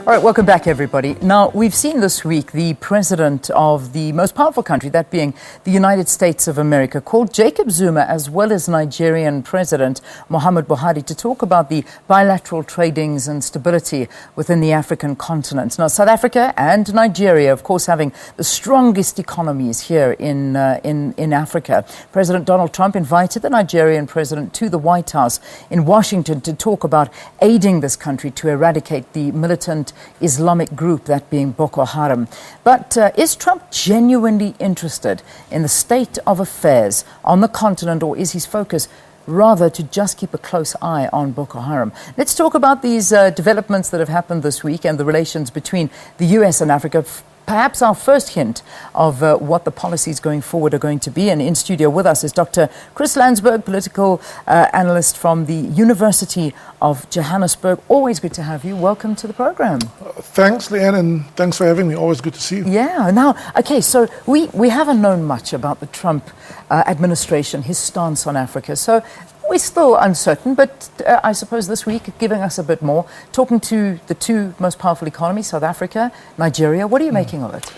All right, welcome back, everybody. Now, we've seen this week the president of the most powerful country, that being the United States of America, called Jacob Zuma, as well as Nigerian President Muhammad Buhari, to talk about the bilateral tradings and stability within the African continent. Now, South Africa and Nigeria, of course, having the strongest economies here in Africa. President Donald Trump invited the Nigerian president to the White House in Washington to talk about aiding this country to eradicate the militant Islamic group, that being Boko Haram. But is Trump genuinely interested in the state of affairs on the continent, or is his focus rather to just keep a close eye on Boko Haram? Let's talk about these developments that have happened this week and the relations between the US and Africa. Perhaps our first hint of what the policies going forward are going to be. And in studio with us is Dr. Chris Landsberg, political analyst from the University of Johannesburg. Always good to have you. Welcome to the program. Thanks, Leanne, and thanks for having me. Always good to see you. Yeah. Now, okay, so we haven't known much about the Trump administration, his stance on Africa. So we're still uncertain, but I suppose this week, giving us a bit more, talking to the two most powerful economies, South Africa, Nigeria. What are you making of it?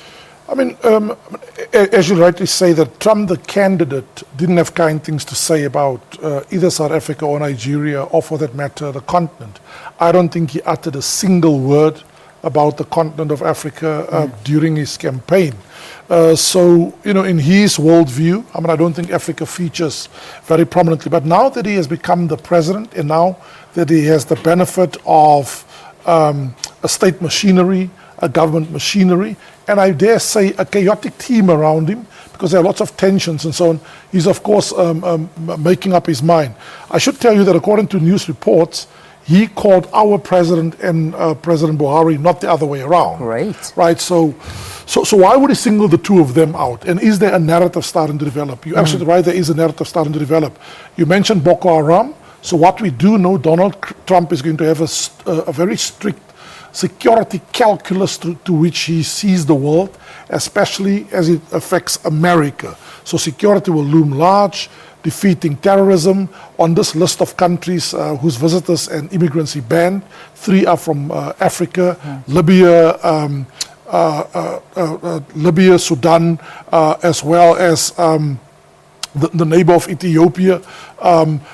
I mean, as you rightly say, that Trump, the candidate, didn't have kind things to say about either South Africa or Nigeria, or for that matter, the continent. I don't think he uttered a single word about the continent of Africa during his campaign. So, you know, in his worldview, I mean, I don't think Africa features very prominently. But now that he has become the president, and now that he has the benefit of a state machinery, a government machinery, and I dare say a chaotic team around him, because there are lots of tensions and so on, he's of course making up his mind. I should tell you that according to news reports, he called our president and President Buhari, not the other way around. Great. Right, so why would he single the two of them out? And is there a narrative starting to develop? You're absolutely right, there is a narrative starting to develop. You mentioned Boko Haram. So what we do know, Donald Trump is going to have a very strict security calculus to which he sees the world, especially as it affects America. So security will loom large. Defeating terrorism. On this list of countries whose visitors and immigrants he banned, 3 are from Africa, Libya, Sudan, as well as the neighbor of Ethiopia.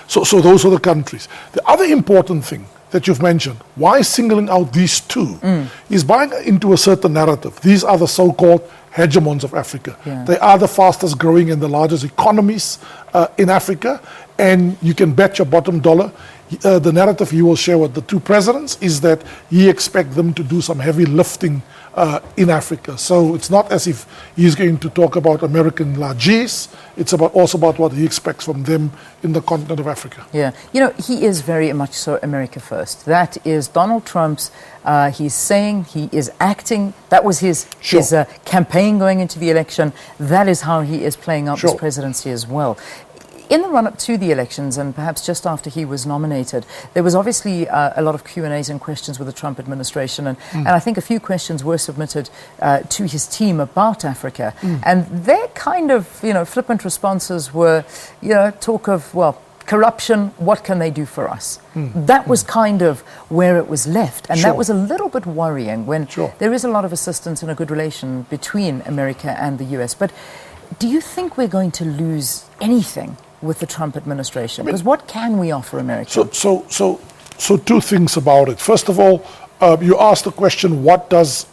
So those are the countries. The other important thing that you've mentioned, why singling out these two, is buying into a certain narrative. These are the so-called hegemons of Africa. Yeah. They are the fastest growing and the largest economies in Africa, and you can bet your bottom dollar the narrative he will share with the two presidents is that he expects them to do some heavy lifting in Africa. So it's not as if he's going to talk about American largesse. It's also about what he expects from them in the continent of Africa. Yeah, you know, he is very much so America first. That is Donald Trump's, he's saying, he is acting. That was his campaign going into the election. That is how he is playing out this presidency as well. In the run-up to the elections, and perhaps just after he was nominated, there was obviously a lot of Q&As and questions with the Trump administration, and I think a few questions were submitted to his team about Africa, and their kind of, you know, flippant responses were, you know, talk of, well, corruption, what can they do for us? That was kind of where it was left, and that was a little bit worrying when there is a lot of assistance and a good relation between America and the US. But do you think we're going to lose anything with the Trump administration? Because what can we offer America? So two things about it. First of all, you asked the question, what does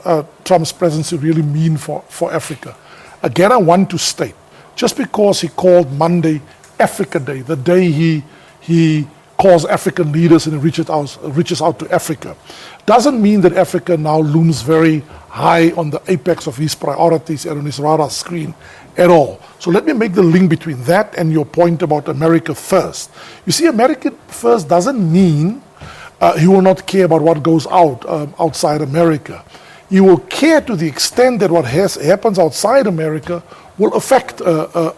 Trump's presidency really mean for Africa? Again, I want to state, just because he called Monday Africa Day, the day he calls African leaders and reaches out to Africa, doesn't mean that Africa now looms very high on the apex of his priorities and on his radar screen at all. So let me make the link between that and your point about America first. You see, America first doesn't mean he will not care about what goes outside America. He will care to the extent that what happens outside America will affect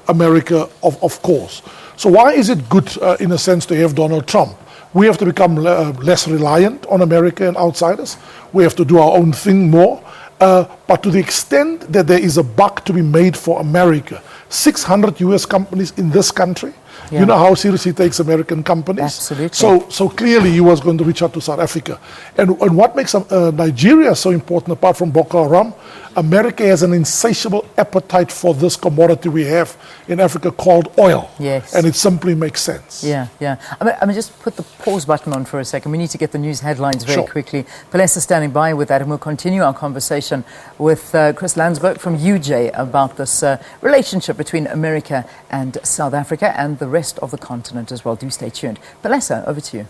America, of course. So why is it good, in a sense, to have Donald Trump? We have to become less reliant on America and outsiders. We have to do our own thing more. But to the extent that there is a buck to be made for America, 600 US companies in this country, Yeah. You know how seriously he takes American companies? Absolutely. So clearly he was going to reach out to South Africa. And what makes Nigeria so important, apart from Boko Haram, America has an insatiable appetite for this commodity we have in Africa called oil. Yes. And it simply makes sense. Yeah, yeah. I mean, just put the pause button on for a second. We need to get the news headlines very quickly. Palesa standing by with that, and we'll continue our conversation with Chris Landsberg from UJ about this relationship between America and South Africa and the rest of the continent as well. Do stay tuned. Palesa, over to you.